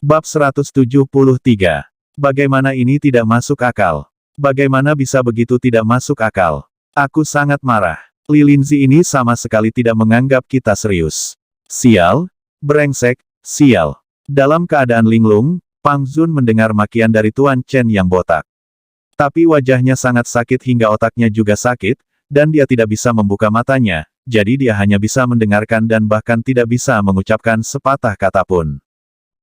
Bab 173. Bagaimana ini tidak masuk akal? Bagaimana bisa begitu tidak masuk akal? Aku sangat marah. Li Linzi ini sama sekali tidak menganggap kita serius. Sial, brengsek, sial. Dalam keadaan linglung, Pang Zun mendengar makian dari Tuan Chen yang botak. Tapi wajahnya sangat sakit hingga otaknya juga sakit, dan dia tidak bisa membuka matanya, jadi dia hanya bisa mendengarkan dan bahkan tidak bisa mengucapkan sepatah kata pun.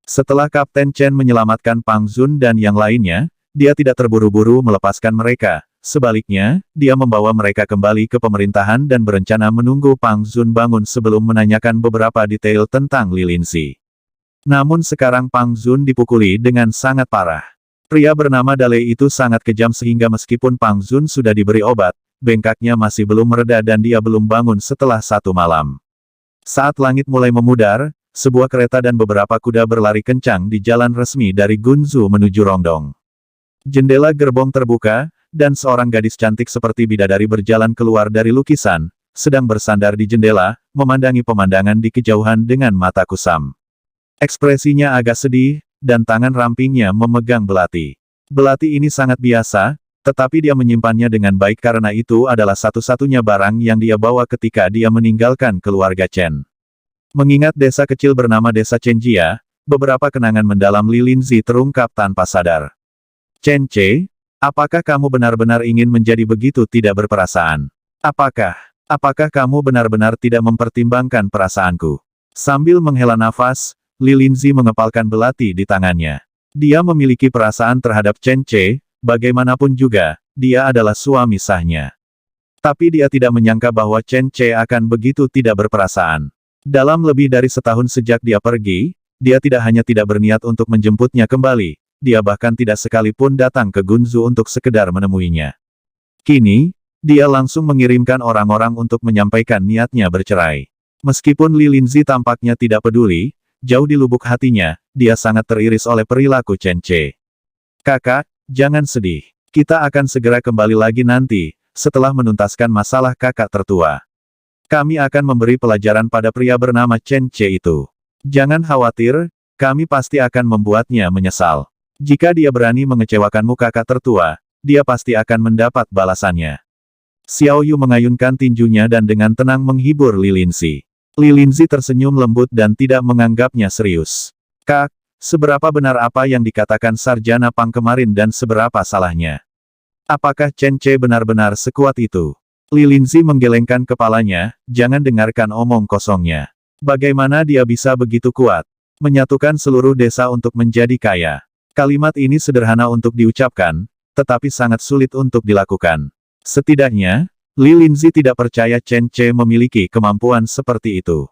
Setelah Kapten Chen menyelamatkan Pang Zun dan yang lainnya, dia tidak terburu-buru melepaskan mereka. Sebaliknya, dia membawa mereka kembali ke pemerintahan dan berencana menunggu Pang Zun bangun sebelum menanyakan beberapa detail tentang Li Linzi. Namun sekarang Pang Zun dipukuli dengan sangat parah. Pria bernama Dale itu sangat kejam sehingga meskipun Pang Zun sudah diberi obat, bengkaknya masih belum mereda dan dia belum bangun setelah 1 malam. Saat langit mulai memudar, sebuah kereta dan beberapa kuda berlari kencang di jalan resmi dari Gunzu menuju Rongdong. Jendela gerbong terbuka, dan seorang gadis cantik seperti bidadari berjalan keluar dari lukisan, sedang bersandar di jendela, memandangi pemandangan di kejauhan dengan mata kusam. Ekspresinya agak sedih, dan tangan rampingnya memegang belati. Belati ini sangat biasa, tetapi dia menyimpannya dengan baik karena itu adalah satu-satunya barang yang dia bawa ketika dia meninggalkan keluarga Chen. Mengingat desa kecil bernama Desa Chenjia, beberapa kenangan mendalam Li Linzi terungkap tanpa sadar. Chen Ce, apakah kamu benar-benar ingin menjadi begitu tidak berperasaan? Apakah kamu benar-benar tidak mempertimbangkan perasaanku? Sambil menghela nafas, Li Linzi mengepalkan belati di tangannya. Dia memiliki perasaan terhadap Chen Ce, bagaimanapun juga, dia adalah suami sahnya. Tapi dia tidak menyangka bahwa Chen Ce akan begitu tidak berperasaan. Dalam lebih dari setahun sejak dia pergi, dia tidak hanya tidak berniat untuk menjemputnya kembali, dia bahkan tidak sekalipun datang ke Gunzu untuk sekedar menemuinya. Kini, dia langsung mengirimkan orang-orang untuk menyampaikan niatnya bercerai. Meskipun Li Linzi tampaknya tidak peduli, jauh di lubuk hatinya, dia sangat teriris oleh perilaku Chen Ce. Kakak, jangan sedih. Kita akan segera kembali lagi nanti, setelah menuntaskan masalah kakak tertua. Kami akan memberi pelajaran pada pria bernama Chen Ce itu. Jangan khawatir, kami pasti akan membuatnya menyesal. Jika dia berani mengecewakanmu kakak tertua, dia pasti akan mendapat balasannya. Xiao Yu mengayunkan tinjunya dan dengan tenang menghibur Li Linzi. Li Linzi tersenyum lembut dan tidak menganggapnya serius. Kak, seberapa benar apa yang dikatakan Sarjana Pang kemarin dan seberapa salahnya? Apakah Chen Ce benar-benar sekuat itu? Li Linzi menggelengkan kepalanya, jangan dengarkan omong kosongnya. Bagaimana dia bisa begitu kuat? Menyatukan seluruh desa untuk menjadi kaya. Kalimat ini sederhana untuk diucapkan, tetapi sangat sulit untuk dilakukan. Setidaknya, Li Linzi tidak percaya Chen Ce memiliki kemampuan seperti itu.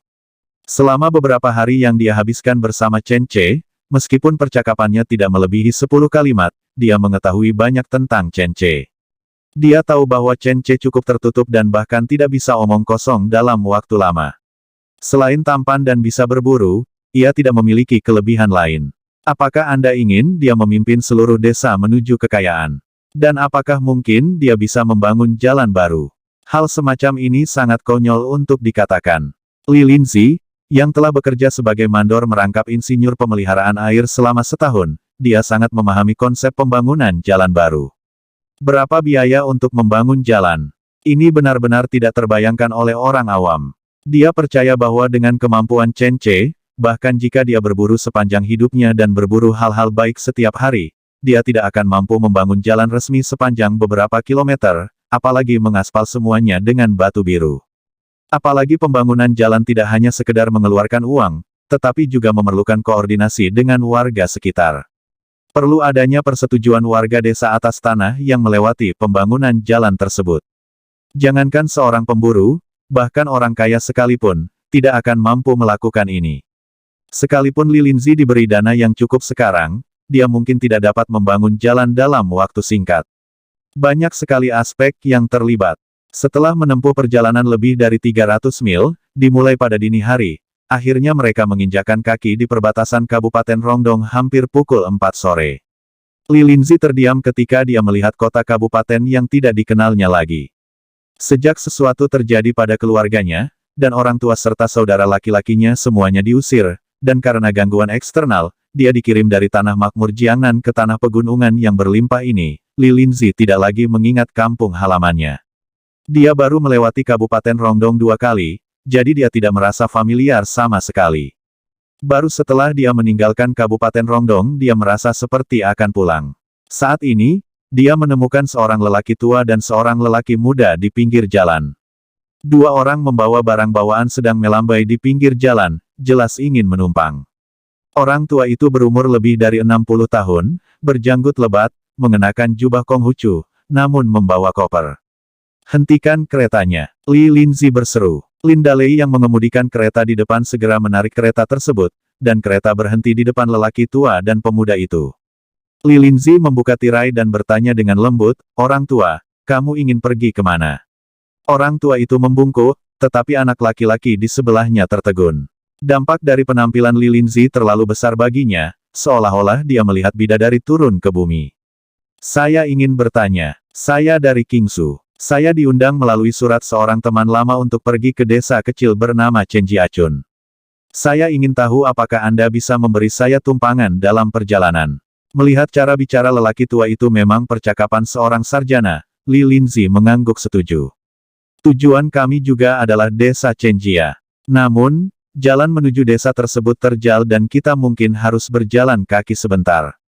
Selama beberapa hari yang dia habiskan bersama Chen Ce, meskipun percakapannya tidak melebihi 10 kalimat, dia mengetahui banyak tentang Chen Ce. Dia tahu bahwa Chen Ce cukup tertutup dan bahkan tidak bisa omong kosong dalam waktu lama. Selain tampan dan bisa berburu, ia tidak memiliki kelebihan lain. Apakah Anda ingin dia memimpin seluruh desa menuju kekayaan? Dan apakah mungkin dia bisa membangun jalan baru? Hal semacam ini sangat konyol untuk dikatakan. Li Linzi, yang telah bekerja sebagai mandor merangkap insinyur pemeliharaan air selama setahun, dia sangat memahami konsep pembangunan jalan baru. Berapa biaya untuk membangun jalan? Ini benar-benar tidak terbayangkan oleh orang awam. Dia percaya bahwa dengan kemampuan Chen Ce, bahkan jika dia berburu sepanjang hidupnya dan berburu hal-hal baik setiap hari, dia tidak akan mampu membangun jalan resmi sepanjang beberapa kilometer, apalagi mengaspal semuanya dengan batu biru. Apalagi pembangunan jalan tidak hanya sekedar mengeluarkan uang, tetapi juga memerlukan koordinasi dengan warga sekitar. Perlu adanya persetujuan warga desa atas tanah yang melewati pembangunan jalan tersebut. Jangankan seorang pemburu, bahkan orang kaya sekalipun, tidak akan mampu melakukan ini. Sekalipun Li Linzi diberi dana yang cukup sekarang, dia mungkin tidak dapat membangun jalan dalam waktu singkat. Banyak sekali aspek yang terlibat. Setelah menempuh perjalanan lebih dari 300 mil, dimulai pada dini hari, akhirnya mereka menginjakan kaki di perbatasan Kabupaten Rongdong hampir pukul 4 sore. Li Linzi terdiam ketika dia melihat kota kabupaten yang tidak dikenalnya lagi. Sejak sesuatu terjadi pada keluarganya, dan orang tua serta saudara laki-lakinya semuanya diusir, dan karena gangguan eksternal, dia dikirim dari tanah makmur Jiangnan ke tanah pegunungan yang berlimpah ini, Li Linzi tidak lagi mengingat kampung halamannya. Dia baru melewati Kabupaten Rongdong 2 kali, jadi dia tidak merasa familiar sama sekali. Baru setelah dia meninggalkan Kabupaten Rongdong dia merasa seperti akan pulang. Saat ini, dia menemukan seorang lelaki tua dan seorang lelaki muda di pinggir jalan. Dua orang membawa barang bawaan sedang melambai di pinggir jalan, jelas ingin menumpang. Orang tua itu berumur lebih dari 60 tahun, berjanggut lebat, mengenakan jubah Konghucu, namun membawa koper. Hentikan keretanya, Li Linzi berseru. Lindalei yang mengemudikan kereta di depan segera menarik kereta tersebut, dan kereta berhenti di depan lelaki tua dan pemuda itu. Li Linzi membuka tirai dan bertanya dengan lembut, "Orang tua, kamu ingin pergi kemana?" Orang tua itu membungkuk, tetapi anak laki-laki di sebelahnya tertegun. Dampak dari penampilan Li Linzi terlalu besar baginya, seolah-olah dia melihat bidadari turun ke bumi. "Saya ingin bertanya, saya dari Kingsu. Saya diundang melalui surat seorang teman lama untuk pergi ke desa kecil bernama Chenjiachun. Saya ingin tahu apakah Anda bisa memberi saya tumpangan dalam perjalanan." Melihat cara bicara lelaki tua itu memang percakapan seorang sarjana, Li Linzi mengangguk setuju. "Tujuan kami juga adalah desa Chenjia. Namun, jalan menuju desa tersebut terjal dan kita mungkin harus berjalan kaki sebentar."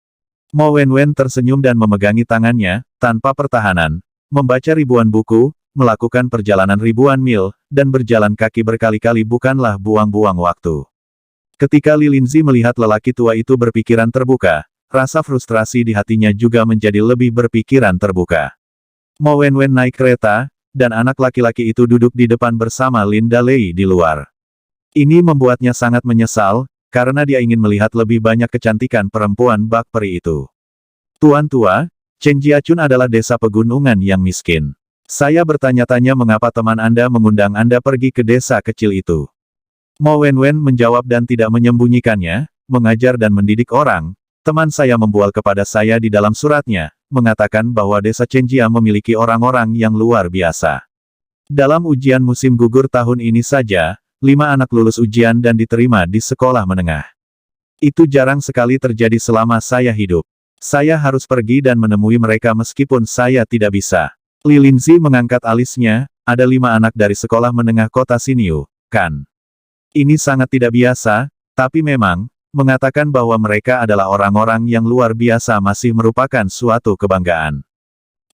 Mo Wenwen tersenyum dan memegangi tangannya, tanpa pertahanan, membaca ribuan buku, melakukan perjalanan ribuan mil, dan berjalan kaki berkali-kali bukanlah buang-buang waktu. Ketika Li Linzi melihat lelaki tua itu berpikiran terbuka, rasa frustrasi di hatinya juga menjadi lebih berpikiran terbuka. Mo Wenwen naik kereta, dan anak laki-laki itu duduk di depan bersama Lindalei di luar. Ini membuatnya sangat menyesal, karena dia ingin melihat lebih banyak kecantikan perempuan bak peri itu. "Tuan tua, Chenjiachun adalah desa pegunungan yang miskin. Saya bertanya-tanya mengapa teman Anda mengundang Anda pergi ke desa kecil itu." Mo Wenwen menjawab dan tidak menyembunyikannya, mengajar dan mendidik orang. "Teman saya membual kepada saya di dalam suratnya, mengatakan bahwa desa Chenjia memiliki orang-orang yang luar biasa. Dalam ujian musim gugur tahun ini saja, 5 anak lulus ujian dan diterima di sekolah menengah. Itu jarang sekali terjadi selama saya hidup. Saya harus pergi dan menemui mereka meskipun saya tidak bisa." Li Linzi mengangkat alisnya, "Ada 5 anak dari sekolah menengah kota Xinyu, kan? Ini sangat tidak biasa, tapi memang, mengatakan bahwa mereka adalah orang-orang yang luar biasa masih merupakan suatu kebanggaan."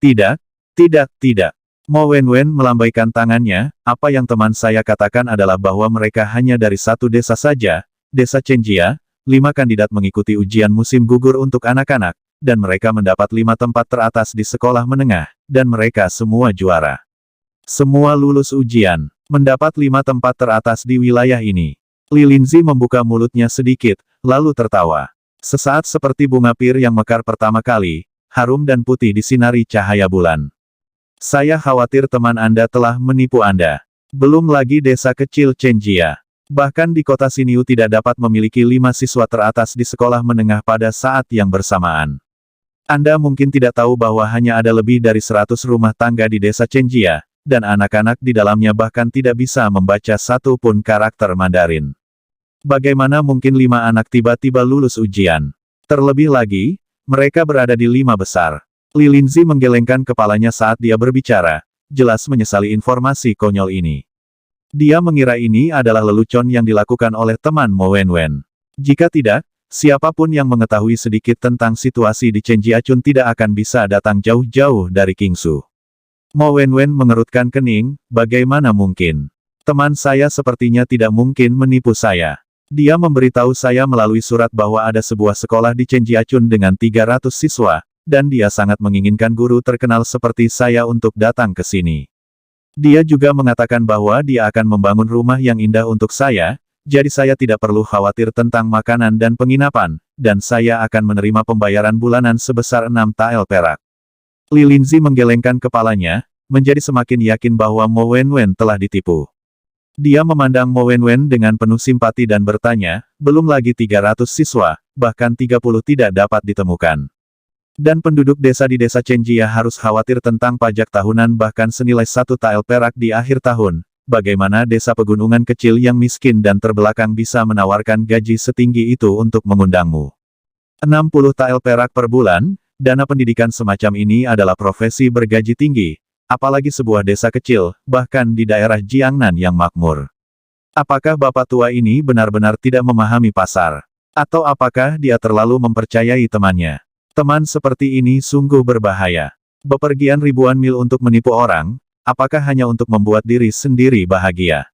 "Tidak, tidak, tidak." Mo Wenwen melambaikan tangannya, "Apa yang teman saya katakan adalah bahwa mereka hanya dari satu desa saja, desa Chenjia. 5 kandidat mengikuti ujian musim gugur untuk anak-anak, dan mereka mendapat 5 tempat teratas di sekolah menengah, dan mereka semua juara. Semua lulus ujian, mendapat 5 tempat teratas di wilayah ini." Li Linzi membuka mulutnya sedikit, lalu tertawa. Sesaat seperti bunga pir yang mekar pertama kali, harum dan putih disinari cahaya bulan. "Saya khawatir teman Anda telah menipu Anda. Belum lagi desa kecil Chenjia. Bahkan di kota Xinyu tidak dapat memiliki 5 siswa teratas di sekolah menengah pada saat yang bersamaan. Anda mungkin tidak tahu bahwa hanya ada lebih dari 100 rumah tangga di desa Chenjia, dan anak-anak di dalamnya bahkan tidak bisa membaca satu pun karakter Mandarin. Bagaimana mungkin 5 anak tiba-tiba lulus ujian? Terlebih lagi, mereka berada di 5 besar." Li Linzi menggelengkan kepalanya saat dia berbicara, jelas menyesali informasi konyol ini. Dia mengira ini adalah lelucon yang dilakukan oleh teman Mo Wenwen. Jika tidak, siapapun yang mengetahui sedikit tentang situasi di Chenjiachun tidak akan bisa datang jauh-jauh dari Kingsu. Mo Wenwen mengerutkan kening, "Bagaimana mungkin? Teman saya sepertinya tidak mungkin menipu saya. Dia memberitahu saya melalui surat bahwa ada sebuah sekolah di Chenjiachun dengan 300 siswa, dan dia sangat menginginkan guru terkenal seperti saya untuk datang ke sini. Dia juga mengatakan bahwa dia akan membangun rumah yang indah untuk saya, jadi saya tidak perlu khawatir tentang makanan dan penginapan, dan saya akan menerima pembayaran bulanan sebesar 6 tael perak." Li Linzi menggelengkan kepalanya, menjadi semakin yakin bahwa Mo Wenwen telah ditipu. Dia memandang Mo Wenwen dengan penuh simpati dan bertanya, "Belum lagi 300 siswa, bahkan 30 tidak dapat ditemukan. Dan penduduk desa di desa Chenjia harus khawatir tentang pajak tahunan bahkan senilai 1 tael perak di akhir tahun. Bagaimana desa pegunungan kecil yang miskin dan terbelakang bisa menawarkan gaji setinggi itu untuk mengundangmu?" 60 tael perak per bulan, dana pendidikan semacam ini adalah profesi bergaji tinggi, apalagi sebuah desa kecil, bahkan di daerah Jiangnan yang makmur. Apakah bapak tua ini benar-benar tidak memahami pasar? Atau apakah dia terlalu mempercayai temannya? Teman seperti ini sungguh berbahaya. Bepergian ribuan mil untuk menipu orang, apakah hanya untuk membuat diri sendiri bahagia?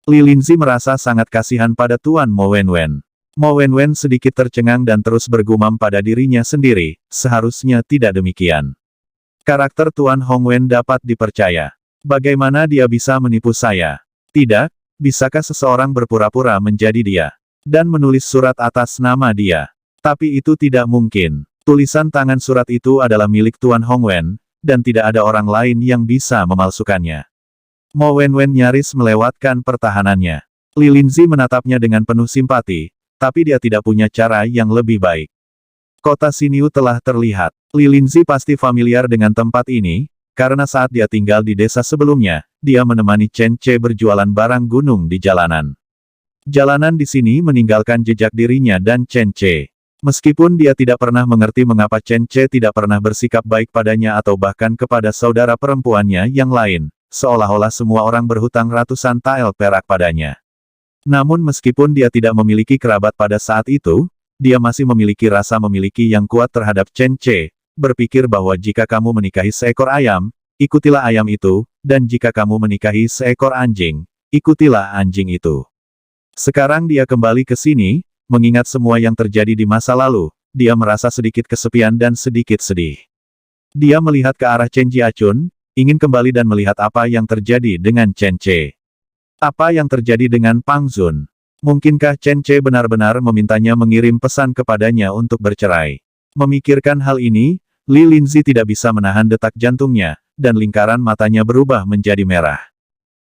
Li Linzi merasa sangat kasihan pada Tuan Mo Wenwen. Mo Wenwen sedikit tercengang dan terus bergumam pada dirinya sendiri, seharusnya tidak demikian. Karakter Tuan Hongwen dapat dipercaya. Bagaimana dia bisa menipu saya? Tidak, bisakah seseorang berpura-pura menjadi dia? Dan menulis surat atas nama dia? Tapi itu tidak mungkin. Tulisan tangan surat itu adalah milik Tuan Hongwen, dan tidak ada orang lain yang bisa memalsukannya. Mo Wenwen nyaris melewatkan pertahanannya. Li Linzi menatapnya dengan penuh simpati, tapi dia tidak punya cara yang lebih baik. Kota Xinyu telah terlihat. Li Linzi pasti familiar dengan tempat ini, karena saat dia tinggal di desa sebelumnya, dia menemani Chen Ce berjualan barang gunung di jalanan. Jalanan di sini meninggalkan jejak dirinya dan Chen Ce. Meskipun dia tidak pernah mengerti mengapa Chen Ce tidak pernah bersikap baik padanya atau bahkan kepada saudara perempuannya yang lain, seolah-olah semua orang berhutang ratusan tael perak padanya. Namun meskipun dia tidak memiliki kerabat pada saat itu, dia masih memiliki rasa memiliki yang kuat terhadap Chen Ce, berpikir bahwa jika kamu menikahi seekor ayam, ikutilah ayam itu, dan jika kamu menikahi seekor anjing, ikutilah anjing itu. Sekarang dia kembali ke sini, mengingat semua yang terjadi di masa lalu, dia merasa sedikit kesepian dan sedikit sedih. Dia melihat ke arah Chen Jiachun, ingin kembali dan melihat apa yang terjadi dengan Chen Ce. Apa yang terjadi dengan Pang Zun? Mungkinkah Chen Ce benar-benar memintanya mengirim pesan kepadanya untuk bercerai? Memikirkan hal ini, Li Linzi tidak bisa menahan detak jantungnya, dan lingkaran matanya berubah menjadi merah.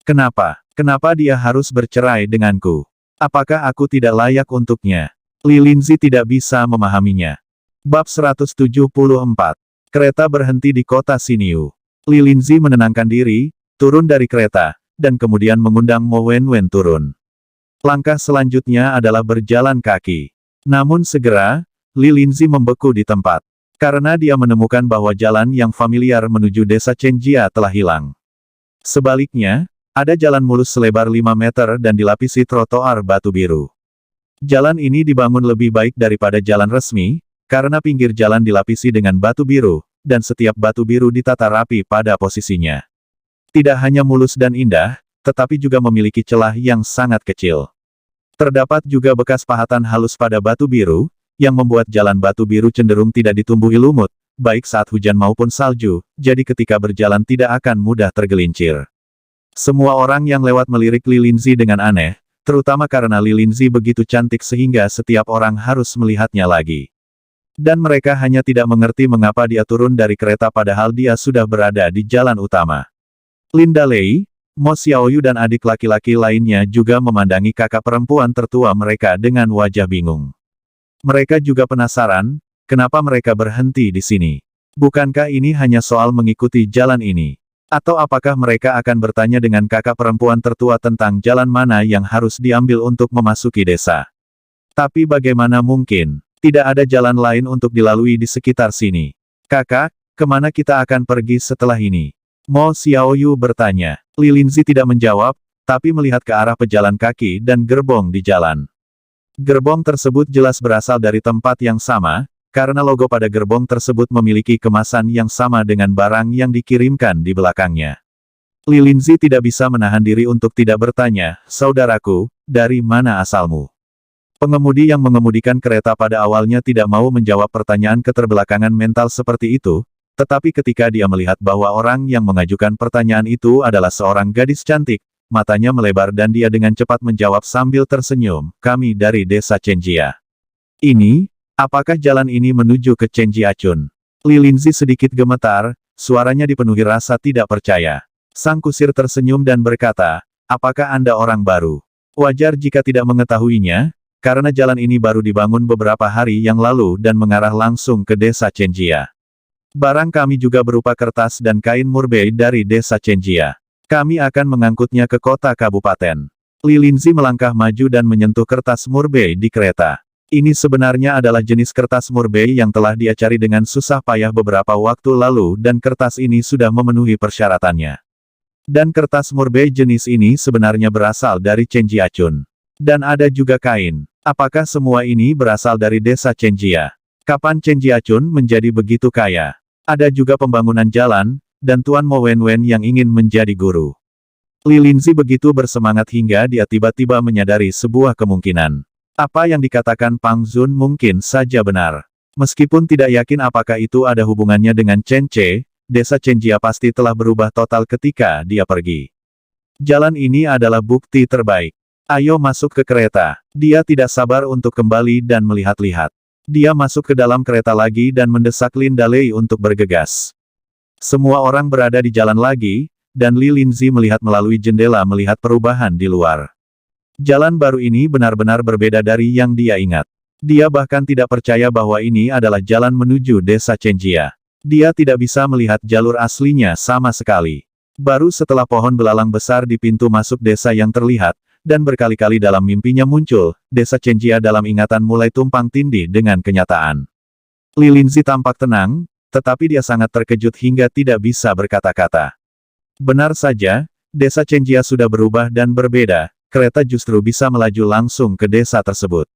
Kenapa? Kenapa dia harus bercerai denganku? Apakah aku tidak layak untuknya? Li Linzi tidak bisa memahaminya. Bab 174. Kereta berhenti di kota Xinyu. Li Linzi menenangkan diri, turun dari kereta, dan kemudian mengundang Mo Wenwen turun. Langkah selanjutnya adalah berjalan kaki. Namun segera, Li Linzi membeku di tempat. Karena dia menemukan bahwa jalan yang familiar menuju desa Chenjia telah hilang. Sebaliknya, ada jalan mulus selebar 5 meter dan dilapisi trotoar batu biru. Jalan ini dibangun lebih baik daripada jalan resmi, karena pinggir jalan dilapisi dengan batu biru, dan setiap batu biru ditata rapi pada posisinya. Tidak hanya mulus dan indah, tetapi juga memiliki celah yang sangat kecil. Terdapat juga bekas pahatan halus pada batu biru, yang membuat jalan batu biru cenderung tidak ditumbuhi lumut, baik saat hujan maupun salju, jadi ketika berjalan tidak akan mudah tergelincir. Semua orang yang lewat melirik Li Linzi dengan aneh, terutama karena Li Linzi begitu cantik sehingga setiap orang harus melihatnya lagi. Dan mereka hanya tidak mengerti mengapa dia turun dari kereta padahal dia sudah berada di jalan utama. Linda Lei, Mo Xiaoyu dan adik laki-laki lainnya juga memandangi kakak perempuan tertua mereka dengan wajah bingung. Mereka juga penasaran, kenapa mereka berhenti di sini. Bukankah ini hanya soal mengikuti jalan ini? Atau apakah mereka akan bertanya dengan kakak perempuan tertua tentang jalan mana yang harus diambil untuk memasuki desa? Tapi bagaimana mungkin? Tidak ada jalan lain untuk dilalui di sekitar sini. Kakak, kemana kita akan pergi setelah ini? Mo Xiaoyu bertanya. Li Linzi tidak menjawab, tapi melihat ke arah pejalan kaki dan gerbong di jalan. Gerbong tersebut jelas berasal dari tempat yang sama, karena logo pada gerbong tersebut memiliki kemasan yang sama dengan barang yang dikirimkan di belakangnya. Li Linzi tidak bisa menahan diri untuk tidak bertanya, "Saudaraku, dari mana asalmu?" Pengemudi yang mengemudikan kereta pada awalnya tidak mau menjawab pertanyaan keterbelakangan mental seperti itu, tetapi ketika dia melihat bahwa orang yang mengajukan pertanyaan itu adalah seorang gadis cantik, matanya melebar dan dia dengan cepat menjawab sambil tersenyum, "Kami dari desa Chenjia." "Ini? Apakah jalan ini menuju ke Chen Jiachun?" Li Linzi sedikit gemetar, suaranya dipenuhi rasa tidak percaya. Sang kusir tersenyum dan berkata, "Apakah Anda orang baru? Wajar jika tidak mengetahuinya, karena jalan ini baru dibangun beberapa hari yang lalu dan mengarah langsung ke desa Chenjia. Barang kami juga berupa kertas dan kain murbei dari desa Chenjia. Kami akan mengangkutnya ke kota kabupaten." Li Linzi melangkah maju dan menyentuh kertas murbei di kereta. Ini sebenarnya adalah jenis kertas murbei yang telah dia cari dengan susah payah beberapa waktu lalu dan kertas ini sudah memenuhi persyaratannya. Dan kertas murbei jenis ini sebenarnya berasal dari Chenjiachun. Dan ada juga kain. Apakah semua ini berasal dari desa Chenjia? Kapan Chenjiachun menjadi begitu kaya? Ada juga pembangunan jalan, dan Tuan Mo Wenwen yang ingin menjadi guru. Li Linzi begitu bersemangat hingga dia tiba-tiba menyadari sebuah kemungkinan. Apa yang dikatakan Pang Zun mungkin saja benar. Meskipun tidak yakin apakah itu ada hubungannya dengan Chen Che, desa Chenjia pasti telah berubah total ketika dia pergi. Jalan ini adalah bukti terbaik. Ayo masuk ke kereta. Dia tidak sabar untuk kembali dan melihat-lihat. Dia masuk ke dalam kereta lagi dan mendesak Lin Dalei untuk bergegas. Semua orang berada di jalan lagi, dan Li Linzi melihat melalui jendela melihat perubahan di luar. Jalan baru ini benar-benar berbeda dari yang dia ingat. Dia bahkan tidak percaya bahwa ini adalah jalan menuju desa Chenjia. Dia tidak bisa melihat jalur aslinya sama sekali. Baru setelah pohon belalang besar di pintu masuk desa yang terlihat, dan berkali-kali dalam mimpinya muncul, desa Chenjia dalam ingatan mulai tumpang tindih dengan kenyataan. Li Linzi tampak tenang, tetapi dia sangat terkejut hingga tidak bisa berkata-kata. Benar saja, desa Chenjia sudah berubah dan berbeda, kereta justru bisa melaju langsung ke desa tersebut.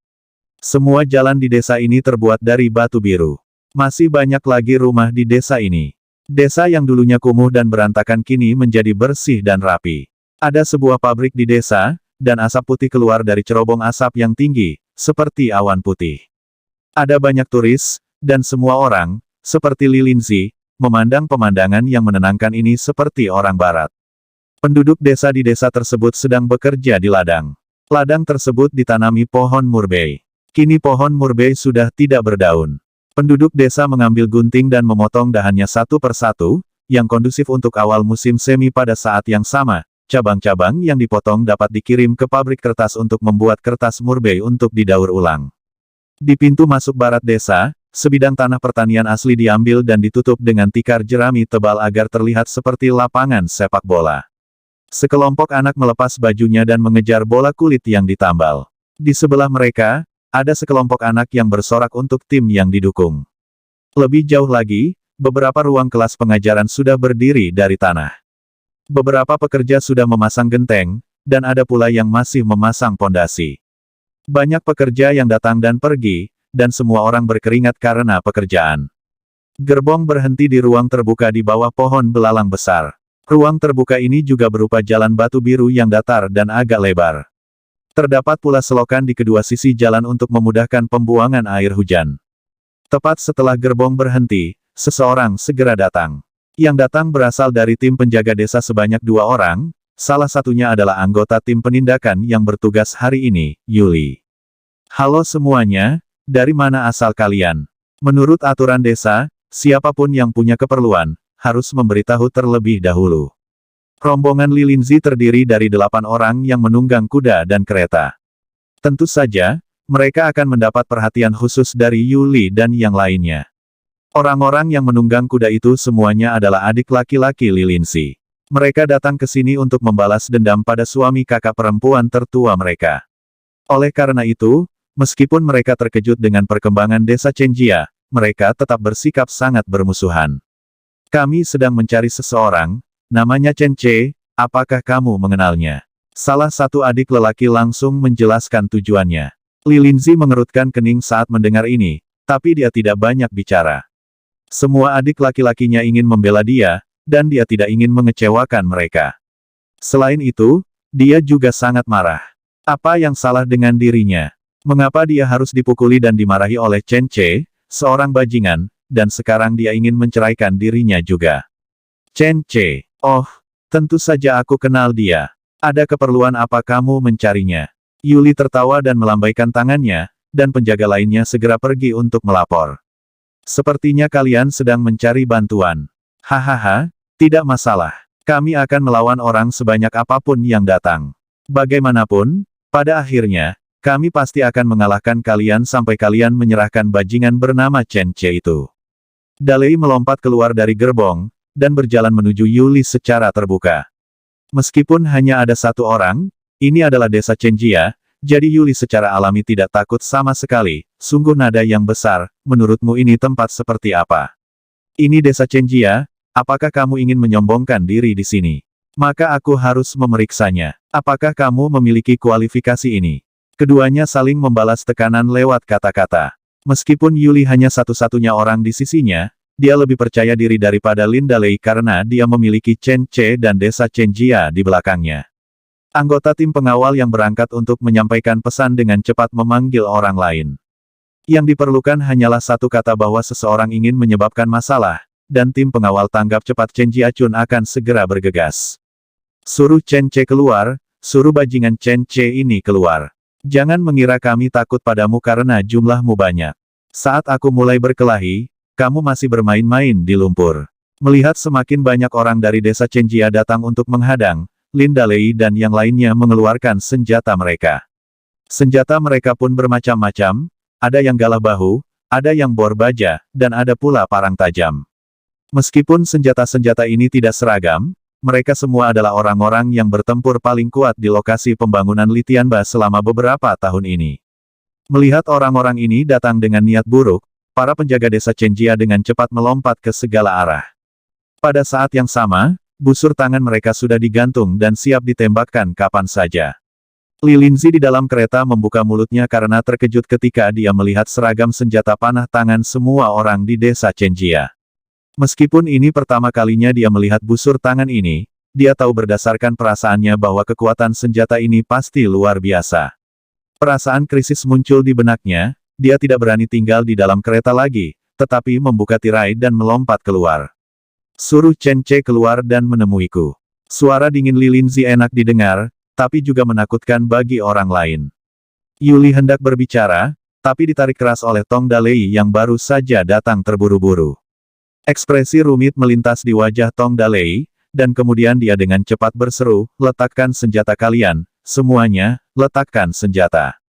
Semua jalan di desa ini terbuat dari batu biru. Masih banyak lagi rumah di desa ini. Desa yang dulunya kumuh dan berantakan kini menjadi bersih dan rapi. Ada sebuah pabrik di desa, dan asap putih keluar dari cerobong asap yang tinggi, seperti awan putih. Ada banyak turis, dan semua orang, seperti Li Linzi, memandang pemandangan yang menenangkan ini seperti orang barat. Penduduk desa di desa tersebut sedang bekerja di ladang. Ladang tersebut ditanami pohon murbei. Kini pohon murbei sudah tidak berdaun. Penduduk desa mengambil gunting dan memotong dahannya satu persatu, yang kondusif untuk awal musim semi pada saat yang sama. Cabang-cabang yang dipotong dapat dikirim ke pabrik kertas untuk membuat kertas murbei untuk didaur ulang. Di pintu masuk barat desa, sebidang tanah pertanian asli diambil dan ditutup dengan tikar jerami tebal agar terlihat seperti lapangan sepak bola. Sekelompok anak melepas bajunya dan mengejar bola kulit yang ditambal. Di sebelah mereka, ada sekelompok anak yang bersorak untuk tim yang didukung. Lebih jauh lagi, beberapa ruang kelas pengajaran sudah berdiri dari tanah. Beberapa pekerja sudah memasang genteng, dan ada pula yang masih memasang pondasi. Banyak pekerja yang datang dan pergi, dan semua orang berkeringat karena pekerjaan. Gerbong berhenti di ruang terbuka di bawah pohon belalang besar. Ruang terbuka ini juga berupa jalan batu biru yang datar dan agak lebar. Terdapat pula selokan di kedua sisi jalan untuk memudahkan pembuangan air hujan. Tepat setelah gerbong berhenti, seseorang segera datang. Yang datang berasal dari tim penjaga desa sebanyak 2 orang, salah satunya adalah anggota tim penindakan yang bertugas hari ini, Yuli. Halo semuanya, dari mana asal kalian? Menurut aturan desa, siapapun yang punya keperluan, harus memberitahu terlebih dahulu. Rombongan Li Linzi terdiri dari 8 orang yang menunggang kuda dan kereta. Tentu saja, mereka akan mendapat perhatian khusus dari Yuli dan yang lainnya. Orang-orang yang menunggang kuda itu semuanya adalah adik laki-laki Li Linzi. Mereka datang ke sini untuk membalas dendam pada suami kakak perempuan tertua mereka. Oleh karena itu, meskipun mereka terkejut dengan perkembangan desa Chenjia, mereka tetap bersikap sangat bermusuhan. Kami sedang mencari seseorang, namanya Chen Che, apakah kamu mengenalnya? Salah satu adik lelaki langsung menjelaskan tujuannya. Li Linzi mengerutkan kening saat mendengar ini, tapi dia tidak banyak bicara. Semua adik laki-lakinya ingin membela dia, dan dia tidak ingin mengecewakan mereka. Selain itu, dia juga sangat marah. Apa yang salah dengan dirinya? Mengapa dia harus dipukuli dan dimarahi oleh Chen Che, seorang bajingan, dan sekarang dia ingin menceraikan dirinya juga? Chen Che, oh, tentu saja aku kenal dia. Ada keperluan apa kamu mencarinya? Yuli tertawa dan melambaikan tangannya, dan penjaga lainnya segera pergi untuk melapor. Sepertinya kalian sedang mencari bantuan. Hahaha, tidak masalah. Kami akan melawan orang sebanyak apapun yang datang. Bagaimanapun, pada akhirnya, kami pasti akan mengalahkan kalian sampai kalian menyerahkan bajingan bernama Chen Che itu. Dalei melompat keluar dari gerbong, dan berjalan menuju Yuli secara terbuka. Meskipun hanya ada 1 orang, ini adalah desa Chenjia, Jadi Yuli secara alami tidak takut sama sekali, sungguh nada yang besar, menurutmu ini tempat seperti apa? Ini desa Chenjia, apakah kamu ingin menyombongkan diri di sini? Maka aku harus memeriksanya. Apakah kamu memiliki kualifikasi ini? Keduanya saling membalas tekanan lewat kata-kata. Meskipun Yuli hanya satu-satunya orang di sisinya, dia lebih percaya diri daripada Lin Dalei karena dia memiliki Chen Che dan desa Chenjia di belakangnya. Anggota tim pengawal yang berangkat untuk menyampaikan pesan dengan cepat memanggil orang lain. Yang diperlukan hanyalah satu kata bahwa seseorang ingin menyebabkan masalah, dan tim pengawal tanggap cepat Chen Jiachun akan segera bergegas. Suruh Chen Che keluar, suruh bajingan Chen Che ini keluar. Jangan mengira kami takut padamu karena jumlahmu banyak. Saat aku mulai berkelahi, kamu masih bermain-main di lumpur. Melihat semakin banyak orang dari desa Chenjia datang untuk menghadang, Lin Dalei dan yang lainnya mengeluarkan senjata mereka. Senjata mereka pun bermacam-macam, ada yang galah bahu, ada yang bor baja, dan ada pula parang tajam. Meskipun senjata-senjata ini tidak seragam, mereka semua adalah orang-orang yang bertempur paling kuat di lokasi pembangunan Litianba selama beberapa tahun ini. Melihat orang-orang ini datang dengan niat buruk, para penjaga desa Chenjia dengan cepat melompat ke segala arah. Pada saat yang sama, busur tangan mereka sudah digantung dan siap ditembakkan kapan saja. Li Linzi di dalam kereta membuka mulutnya karena terkejut ketika dia melihat seragam senjata panah tangan semua orang di desa Chenjia. Meskipun ini pertama kalinya dia melihat busur tangan ini, dia tahu berdasarkan perasaannya bahwa kekuatan senjata ini pasti luar biasa. Perasaan krisis muncul di benaknya, dia tidak berani tinggal di dalam kereta lagi, tetapi membuka tirai dan melompat keluar. Suruh Chen Che keluar dan menemuiku. Suara dingin Li Linzi enak didengar, tapi juga menakutkan bagi orang lain. Yuli hendak berbicara, tapi ditarik keras oleh Tong Dalei yang baru saja datang terburu-buru. Ekspresi rumit melintas di wajah Tong Dalei, dan kemudian dia dengan cepat berseru, "Letakkan senjata kalian, semuanya, letakkan senjata.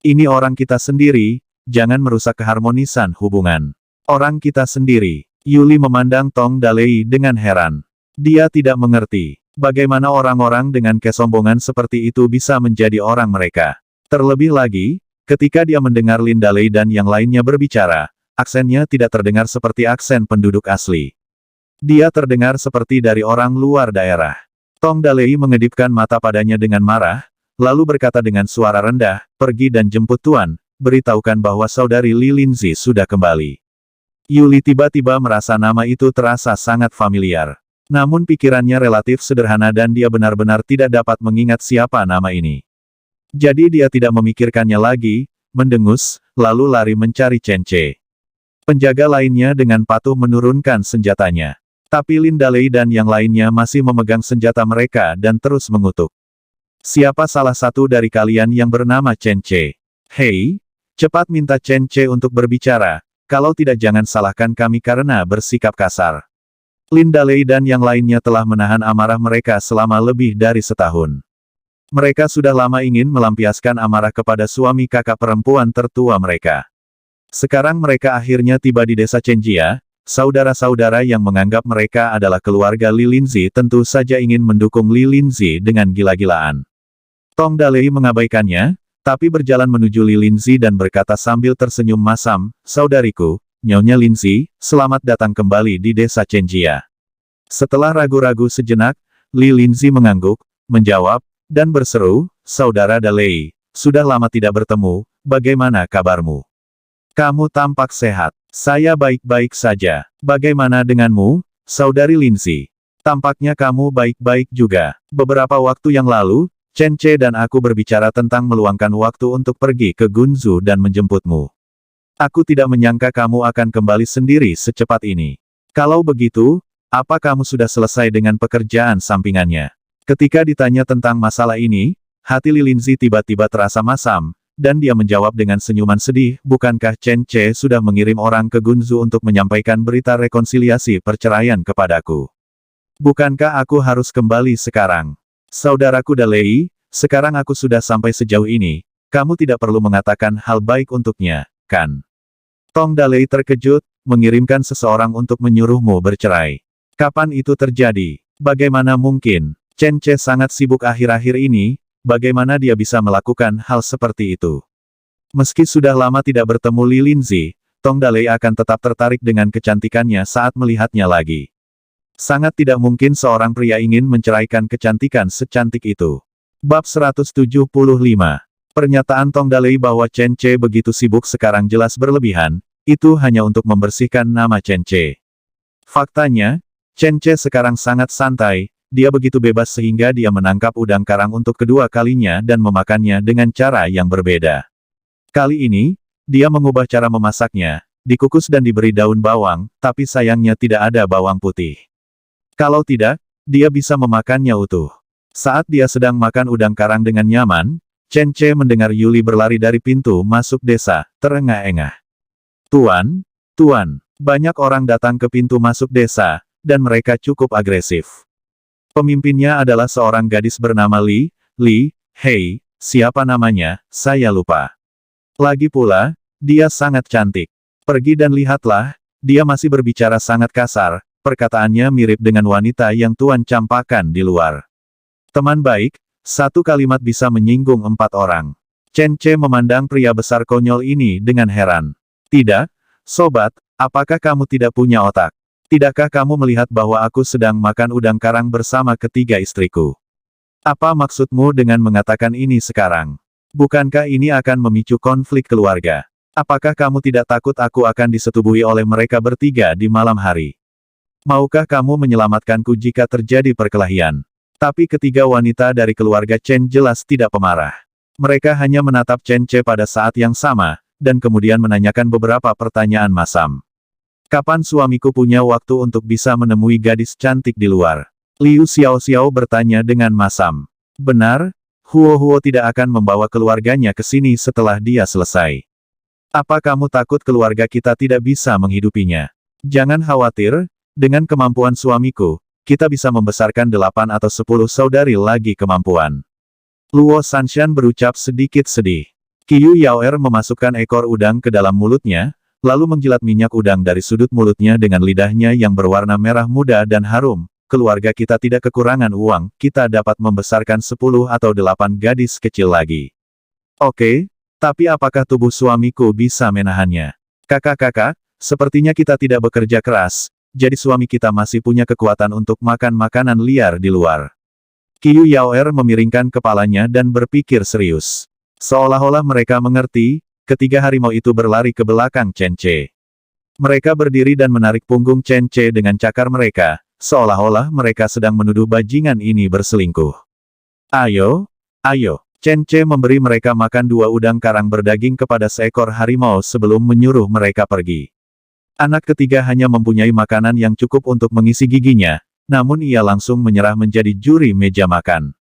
Ini orang kita sendiri, jangan merusak keharmonisan hubungan. Orang kita sendiri." Yuli memandang Tong Dalei dengan heran. Dia tidak mengerti, bagaimana orang-orang dengan kesombongan seperti itu bisa menjadi orang mereka. Terlebih lagi, ketika dia mendengar Lin Dalei dan yang lainnya berbicara, aksennya tidak terdengar seperti aksen penduduk asli. Dia terdengar seperti dari orang luar daerah. Tong Dalei mengedipkan mata padanya dengan marah, lalu berkata dengan suara rendah, "Pergi dan jemput Tuan, beritahukan bahwa saudari Li Linzi sudah kembali." Yuli tiba-tiba merasa nama itu terasa sangat familiar. Namun pikirannya relatif sederhana dan dia benar-benar tidak dapat mengingat siapa nama ini. Jadi dia tidak memikirkannya lagi, mendengus, lalu lari mencari Chen Che. Penjaga lainnya dengan patuh menurunkan senjatanya. Tapi Lin Dalei dan yang lainnya masih memegang senjata mereka dan terus mengutuk. "Siapa salah satu dari kalian yang bernama Chen Che? Hei, cepat minta Chen Che untuk berbicara, kalau tidak jangan salahkan kami karena bersikap kasar." Lin Dalei dan yang lainnya telah menahan amarah mereka selama lebih dari setahun. Mereka sudah lama ingin melampiaskan amarah kepada suami kakak perempuan tertua mereka. Sekarang mereka akhirnya tiba di desa Chenjia, saudara-saudara yang menganggap mereka adalah keluarga Li Linzi tentu saja ingin mendukung Li Linzi dengan gila-gilaan. Tong Dalei mengabaikannya, tapi berjalan menuju Li Linzi dan berkata sambil tersenyum masam, "Saudariku, Nyonya Linzi, selamat datang kembali di desa Chenjia." Setelah ragu-ragu sejenak, Li Linzi mengangguk, menjawab, dan berseru, "Saudara Dalei, sudah lama tidak bertemu, bagaimana kabarmu? Kamu tampak sehat." "Saya baik-baik saja. Bagaimana denganmu, Saudari Linzi?" "Tampaknya kamu baik-baik juga. Beberapa waktu yang lalu, Chen Che dan aku berbicara tentang meluangkan waktu untuk pergi ke Gunzu dan menjemputmu. Aku tidak menyangka kamu akan kembali sendiri secepat ini. Kalau begitu, apa kamu sudah selesai dengan pekerjaan sampingannya?" Ketika ditanya tentang masalah ini, hati Li Linzi tiba-tiba terasa masam, dan dia menjawab dengan senyuman sedih, "Bukankah Chen Che sudah mengirim orang ke Gunzu untuk menyampaikan berita rekonsiliasi perceraian kepadaku? Bukankah aku harus kembali sekarang? Saudaraku Dalei, sekarang aku sudah sampai sejauh ini, kamu tidak perlu mengatakan hal baik untuknya, kan?" Tong Dalei terkejut, "Mengirimkan seseorang untuk menyuruhmu bercerai. Kapan itu terjadi? Bagaimana mungkin? Chen Che sangat sibuk akhir-akhir ini, bagaimana dia bisa melakukan hal seperti itu. Meski sudah lama tidak bertemu Li Linzi, Tong Dalei akan tetap tertarik dengan kecantikannya saat melihatnya lagi. Sangat tidak mungkin seorang pria ingin menceraikan kecantikan secantik itu. Bab 175. Pernyataan Tong Dalei bahwa Chen Ce begitu sibuk sekarang jelas berlebihan, itu hanya untuk membersihkan nama Chen Ce. Faktanya, Chen Ce sekarang sangat santai, dia begitu bebas sehingga dia menangkap udang karang untuk kedua kalinya dan memakannya dengan cara yang berbeda. Kali ini, dia mengubah cara memasaknya, dikukus dan diberi daun bawang, tapi sayangnya tidak ada bawang putih. Kalau tidak, dia bisa memakannya utuh. Saat dia sedang makan udang karang dengan nyaman, Chen Ce mendengar Yuli berlari dari pintu masuk desa, terengah-engah. Tuan, Tuan, banyak orang datang ke pintu masuk desa, dan mereka cukup agresif. Pemimpinnya adalah seorang gadis bernama Li Hei, siapa namanya, saya lupa. Lagi pula, dia sangat cantik. Pergi dan lihatlah, dia masih berbicara sangat kasar, perkataannya mirip dengan wanita yang Tuan campakan di luar. Teman baik, satu kalimat bisa menyinggung 4 orang. Chen Ce memandang pria besar konyol ini dengan heran. Tidak, sobat, apakah kamu tidak punya otak? Tidakkah kamu melihat bahwa aku sedang makan udang karang bersama ketiga istriku? Apa maksudmu dengan mengatakan ini sekarang? Bukankah ini akan memicu konflik keluarga? Apakah kamu tidak takut aku akan disetubuhi oleh mereka bertiga di malam hari? Maukah kamu menyelamatkanku jika terjadi perkelahian? Tapi ketiga wanita dari keluarga Chen jelas tidak pemarah. Mereka hanya menatap Chen Ce pada saat yang sama, dan kemudian menanyakan beberapa pertanyaan masam. Kapan suamiku punya waktu untuk bisa menemui gadis cantik di luar? Liu Xiaoxiao bertanya dengan masam. Benar, Huo tidak akan membawa keluarganya ke sini setelah dia selesai. Apa kamu takut keluarga kita tidak bisa menghidupinya? Jangan khawatir, dengan kemampuan suamiku, kita bisa membesarkan 8 atau 10 saudari lagi kemampuan. Luo Sanshan berucap sedikit sedih. Qiyu Yaoer memasukkan ekor udang ke dalam mulutnya, lalu menjilat minyak udang dari sudut mulutnya dengan lidahnya yang berwarna merah muda dan harum. Keluarga kita tidak kekurangan uang, kita dapat membesarkan 10 atau 8 gadis kecil lagi. Oke, tapi apakah tubuh suamiku bisa menahannya? Kakak-kakak, sepertinya kita tidak bekerja keras, jadi suami kita masih punya kekuatan untuk makan makanan liar di luar. Qiyu Yaoer memiringkan kepalanya dan berpikir serius. Seolah-olah mereka mengerti, ketiga harimau itu berlari ke belakang Chen Ce. Mereka berdiri dan menarik punggung Chen Ce dengan cakar mereka, seolah-olah mereka sedang menuduh bajingan ini berselingkuh. Ayo, ayo. Chen Ce memberi mereka makan 2 udang karang berdaging kepada seekor harimau sebelum menyuruh mereka pergi. Anak ketiga hanya mempunyai makanan yang cukup untuk mengisi giginya, namun ia langsung menyerah menjadi juri meja makan.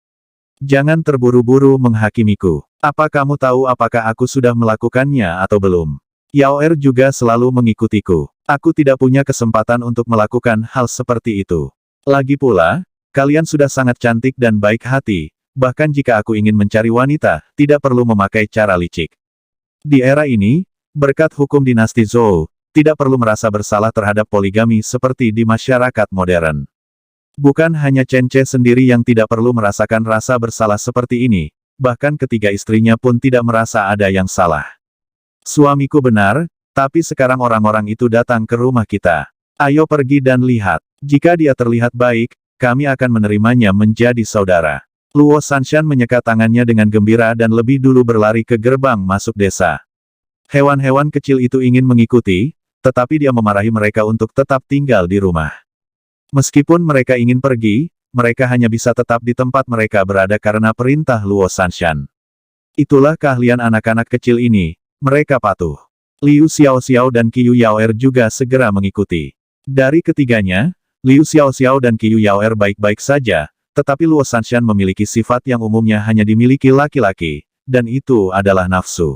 Jangan terburu-buru menghakimiku. Apa kamu tahu apakah aku sudah melakukannya atau belum? Yaoer juga selalu mengikutiku. Aku tidak punya kesempatan untuk melakukan hal seperti itu. Lagi pula, kalian sudah sangat cantik dan baik hati, bahkan jika aku ingin mencari wanita, tidak perlu memakai cara licik. Di era ini, berkat hukum dinasti Zhou, tidak perlu merasa bersalah terhadap poligami seperti di masyarakat modern. Bukan hanya Chen Ce sendiri yang tidak perlu merasakan rasa bersalah seperti ini, bahkan ketiga istrinya pun tidak merasa ada yang salah. Suamiku benar, tapi sekarang orang-orang itu datang ke rumah kita. Ayo pergi dan lihat. Jika dia terlihat baik, kami akan menerimanya menjadi saudara. Luo Sanshan menyekat tangannya dengan gembira dan lebih dulu berlari ke gerbang masuk desa. Hewan-hewan kecil itu ingin mengikuti, tetapi dia memarahi mereka untuk tetap tinggal di rumah. Meskipun mereka ingin pergi, mereka hanya bisa tetap di tempat mereka berada karena perintah Luo Sanshan. Itulah keahlian anak-anak kecil ini, mereka patuh. Liu Xiaoxiao dan Qiyu Yaoer juga segera mengikuti. Dari ketiganya, Liu Xiaoxiao dan Qiyu Yaoer baik-baik saja, tetapi Luo Sanshan memiliki sifat yang umumnya hanya dimiliki laki-laki, dan itu adalah nafsu.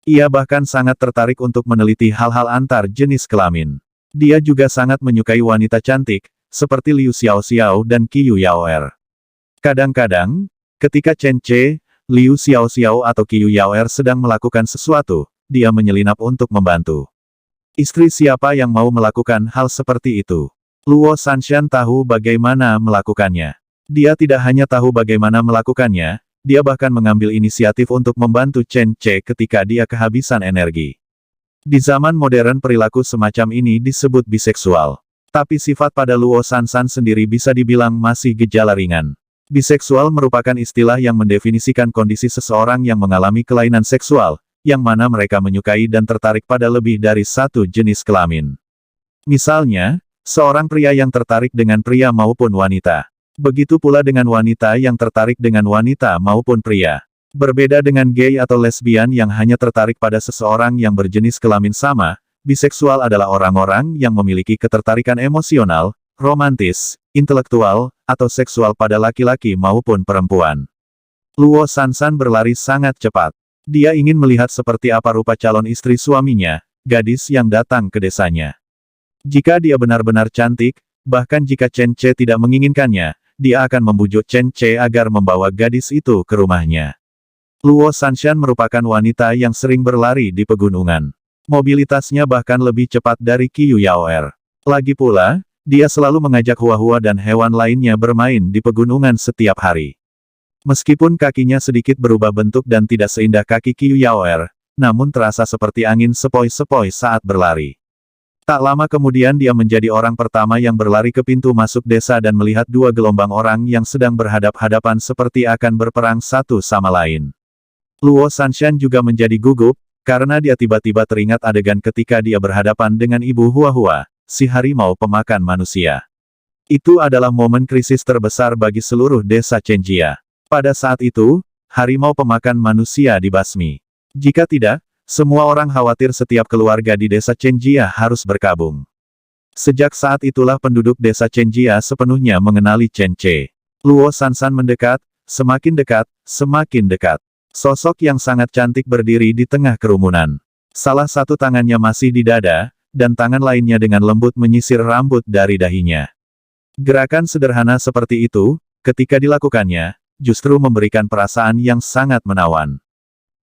Ia bahkan sangat tertarik untuk meneliti hal-hal antar jenis kelamin. Dia juga sangat menyukai wanita cantik, seperti Liu Xiaoxiao dan Qiyu Yaoer. Kadang-kadang, ketika Chen Ce, Liu Xiaoxiao atau Qiyu Yaoer sedang melakukan sesuatu, dia menyelinap untuk membantu. Istri siapa yang mau melakukan hal seperti itu? Luo Sanshan tahu bagaimana melakukannya. Dia tidak hanya tahu bagaimana melakukannya, dia bahkan mengambil inisiatif untuk membantu Chen Ce ketika dia kehabisan energi. Di zaman modern perilaku semacam ini disebut biseksual. Tapi sifat pada Luo Sansan sendiri bisa dibilang masih gejala ringan. Biseksual merupakan istilah yang mendefinisikan kondisi seseorang yang mengalami kelainan seksual, yang mana mereka menyukai dan tertarik pada lebih dari satu jenis kelamin. Misalnya, seorang pria yang tertarik dengan pria maupun wanita. Begitu pula dengan wanita yang tertarik dengan wanita maupun pria. Berbeda dengan gay atau lesbian yang hanya tertarik pada seseorang yang berjenis kelamin sama, biseksual adalah orang-orang yang memiliki ketertarikan emosional, romantis, intelektual, atau seksual pada laki-laki maupun perempuan. Luo Sansan berlari sangat cepat. Dia ingin melihat seperti apa rupa calon istri suaminya, gadis yang datang ke desanya. Jika dia benar-benar cantik, bahkan jika Chen Ce tidak menginginkannya, dia akan membujuk Chen Ce agar membawa gadis itu ke rumahnya. Luo Sanshan merupakan wanita yang sering berlari di pegunungan. Mobilitasnya bahkan lebih cepat dari Qiu Yaoer. Lagi pula, dia selalu mengajak hua-hua dan hewan lainnya bermain di pegunungan setiap hari. Meskipun kakinya sedikit berubah bentuk dan tidak seindah kaki Qiu Yaoer, namun terasa seperti angin sepoi-sepoi saat berlari. Tak lama kemudian dia menjadi orang pertama yang berlari ke pintu masuk desa dan melihat dua gelombang orang yang sedang berhadap-hadapan seperti akan berperang satu sama lain. Luo Sanshan juga menjadi gugup, karena dia tiba-tiba teringat adegan ketika dia berhadapan dengan ibu hua-hua, si harimau pemakan manusia. Itu adalah momen krisis terbesar bagi seluruh desa Chenjia. Pada saat itu, harimau pemakan manusia dibasmi. Jika tidak, semua orang khawatir setiap keluarga di desa Chenjia harus berkabung. Sejak saat itulah penduduk desa Chenjia sepenuhnya mengenali Chen Ce. Luo Sansan mendekat, semakin dekat. Sosok yang sangat cantik berdiri di tengah kerumunan. Salah satu tangannya masih di dada, dan tangan lainnya dengan lembut menyisir rambut dari dahinya. Gerakan sederhana seperti itu, ketika dilakukannya, justru memberikan perasaan yang sangat menawan.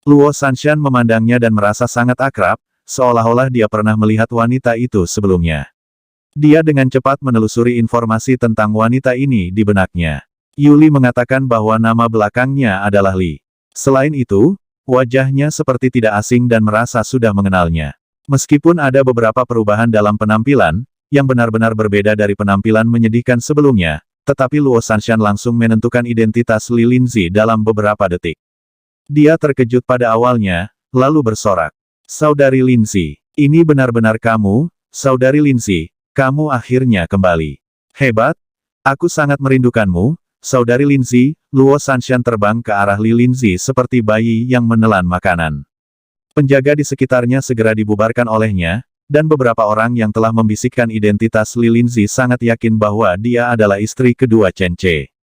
Luo Sanshan memandangnya dan merasa sangat akrab, seolah-olah dia pernah melihat wanita itu sebelumnya. Dia dengan cepat menelusuri informasi tentang wanita ini di benaknya. Yuli mengatakan bahwa nama belakangnya adalah Li. Selain itu, wajahnya seperti tidak asing dan merasa sudah mengenalnya. Meskipun ada beberapa perubahan dalam penampilan, yang benar-benar berbeda dari penampilan menyedihkan sebelumnya, tetapi Luo Sanshan langsung menentukan identitas Li Linzi dalam beberapa detik. Dia terkejut pada awalnya, lalu bersorak. Saudari Linzi, ini benar-benar kamu, Saudari Linzi, kamu akhirnya kembali. Hebat, aku sangat merindukanmu. Saudari Linzi. Luo Sanshan terbang ke arah Li Linzi seperti bayi yang menelan makanan. Penjaga di sekitarnya segera dibubarkan olehnya, dan beberapa orang yang telah membisikkan identitas Li Linzi sangat yakin bahwa dia adalah istri kedua Chen Ce.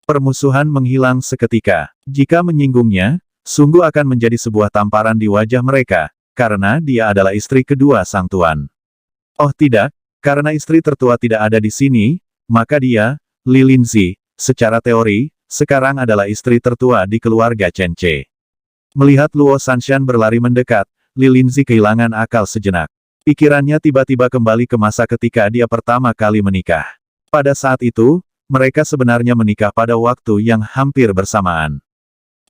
Permusuhan menghilang seketika. Jika menyinggungnya, sungguh akan menjadi sebuah tamparan di wajah mereka, karena dia adalah istri kedua sang tuan. Oh tidak, karena istri tertua tidak ada di sini, maka dia, Li Linzi, secara teori, sekarang adalah istri tertua di keluarga Chen Ce. Melihat Luo Sanshan berlari mendekat, Li Linzi kehilangan akal sejenak. Pikirannya tiba-tiba kembali ke masa ketika dia pertama kali menikah. Pada saat itu, mereka sebenarnya menikah pada waktu yang hampir bersamaan.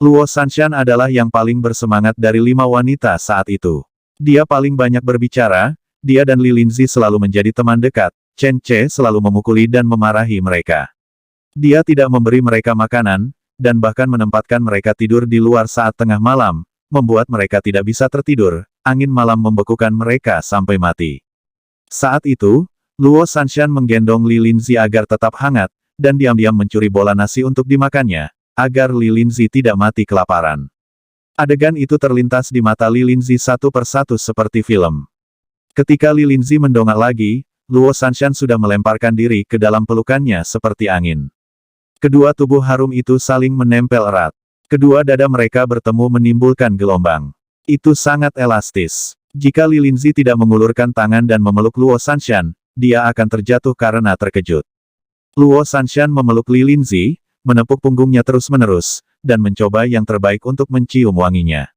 Luo Sanshan adalah yang paling bersemangat dari 5 wanita saat itu. Dia paling banyak berbicara, dia dan Li Linzi selalu menjadi teman dekat, Chen Ce selalu memukuli dan memarahi mereka. Dia tidak memberi mereka makanan, dan bahkan menempatkan mereka tidur di luar saat tengah malam, membuat mereka tidak bisa tertidur, angin malam membekukan mereka sampai mati. Saat itu, Luo Sanshan menggendong Li Linzi agar tetap hangat, dan diam-diam mencuri bola nasi untuk dimakannya, agar Li Linzi tidak mati kelaparan. Adegan itu terlintas di mata Li Linzi satu persatu seperti film. Ketika Li Linzi mendongak lagi, Luo Sanshan sudah melemparkan diri ke dalam pelukannya seperti angin. Kedua tubuh harum itu saling menempel erat. Kedua dada mereka bertemu menimbulkan gelombang. Itu sangat elastis. Jika Li Linzi tidak mengulurkan tangan dan memeluk Luo Sanshan, dia akan terjatuh karena terkejut. Luo Sanshan memeluk Li Linzi, menepuk punggungnya terus-menerus, dan mencoba yang terbaik untuk mencium wanginya.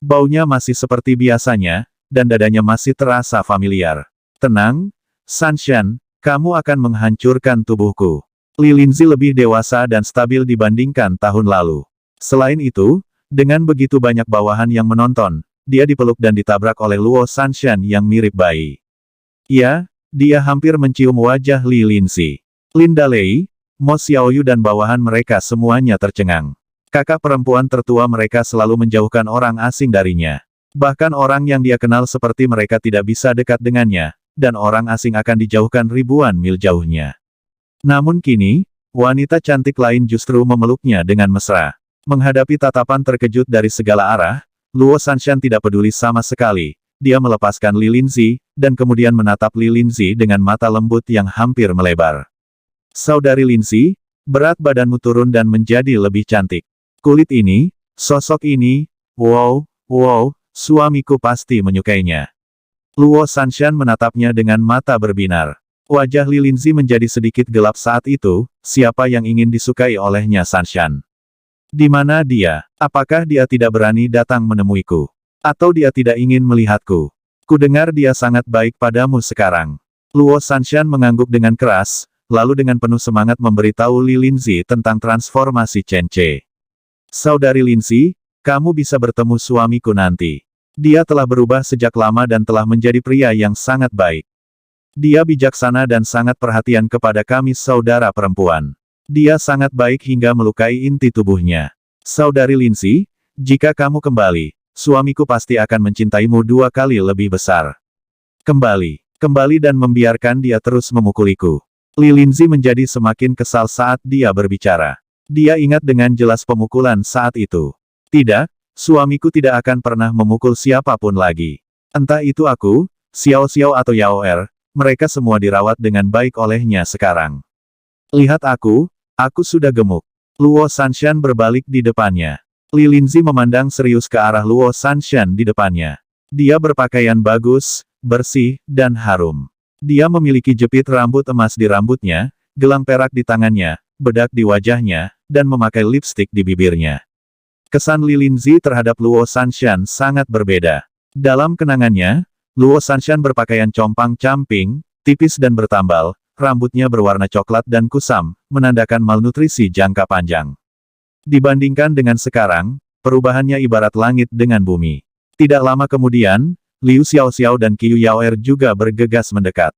Baunya masih seperti biasanya, dan dadanya masih terasa familiar. Tenang, Sanshan, kamu akan menghancurkan tubuhku. Li Linzi lebih dewasa dan stabil dibandingkan tahun lalu. Selain itu, dengan begitu banyak bawahan yang menonton, dia dipeluk dan ditabrak oleh Luo Sanshan yang mirip bayi. Ya, dia hampir mencium wajah Li Linzi. Lin Dalei, Mo Xiaoyu dan bawahan mereka semuanya tercengang. Kakak perempuan tertua mereka selalu menjauhkan orang asing darinya. Bahkan orang yang dia kenal seperti mereka tidak bisa dekat dengannya, dan orang asing akan dijauhkan ribuan mil jauhnya. Namun kini, wanita cantik lain justru memeluknya dengan mesra. Menghadapi tatapan terkejut dari segala arah, Luo Sanshan tidak peduli sama sekali. Dia melepaskan Li Linzi, dan kemudian menatap Li Linzi dengan mata lembut yang hampir melebar. Saudari Linzi, berat badanmu turun dan menjadi lebih cantik. Kulit ini, sosok ini, wow, suamiku pasti menyukainya. Luo Sanshan menatapnya dengan mata berbinar. Wajah Li Linzi menjadi sedikit gelap saat itu, siapa yang ingin disukai olehnya Sanshan? Di mana dia? Apakah dia tidak berani datang menemuiku? Atau dia tidak ingin melihatku? Kudengar dia sangat baik padamu sekarang. Luo Sanshan mengangguk dengan keras, lalu dengan penuh semangat memberitahu Li Linzi tentang transformasi Chen Ce. Saudari Linzi, kamu bisa bertemu suamiku nanti. Dia telah berubah sejak lama dan telah menjadi pria yang sangat baik. Dia bijaksana dan sangat perhatian kepada kami saudara perempuan. Dia sangat baik hingga melukai inti tubuhnya. Saudari Linzi, jika kamu kembali, suamiku pasti akan mencintaimu 2 kali lebih besar. Kembali dan membiarkan dia terus memukuliku. Li Linzi menjadi semakin kesal saat dia berbicara. Dia ingat dengan jelas pemukulan saat itu. Tidak, suamiku tidak akan pernah memukul siapapun lagi. Entah itu aku, Xiao Xiao atau Yao Er, mereka semua dirawat dengan baik olehnya sekarang. Lihat aku sudah gemuk. Luo Sanshan berbalik di depannya. Li Linzi memandang serius ke arah Luo Sanshan di depannya. Dia berpakaian bagus, bersih, dan harum. Dia memiliki jepit rambut emas di rambutnya, gelang perak di tangannya, bedak di wajahnya, dan memakai lipstik di bibirnya. Kesan Li Linzi terhadap Luo Sanshan sangat berbeda. Dalam kenangannya, Luo Sanshan berpakaian compang-camping, tipis dan bertambal, rambutnya berwarna coklat dan kusam, menandakan malnutrisi jangka panjang. Dibandingkan dengan sekarang, perubahannya ibarat langit dengan bumi. Tidak lama kemudian, Liu Xiaoxiao dan Qiu Yaoer juga bergegas mendekat.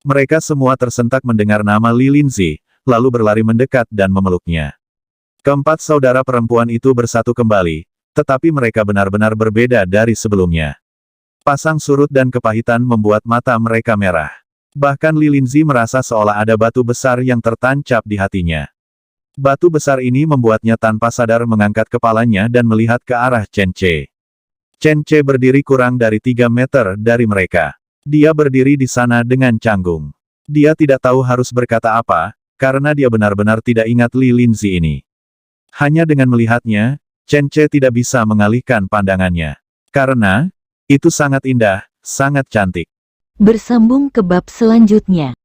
Mereka semua tersentak mendengar nama Li Linzi, lalu berlari mendekat dan memeluknya. Keempat saudara perempuan itu bersatu kembali, tetapi mereka benar-benar berbeda dari sebelumnya. Pasang surut dan kepahitan membuat mata mereka merah. Bahkan Li Linzi merasa seolah ada batu besar yang tertancap di hatinya. Batu besar ini membuatnya tanpa sadar mengangkat kepalanya dan melihat ke arah Chen Ce. Chen Ce berdiri kurang dari 3 meter dari mereka. Dia berdiri di sana dengan canggung. Dia tidak tahu harus berkata apa, karena dia benar-benar tidak ingat Li Linzi ini. Hanya dengan melihatnya, Chen Ce tidak bisa mengalihkan pandangannya. Karena, itu sangat indah, sangat cantik. Bersambung ke bab selanjutnya.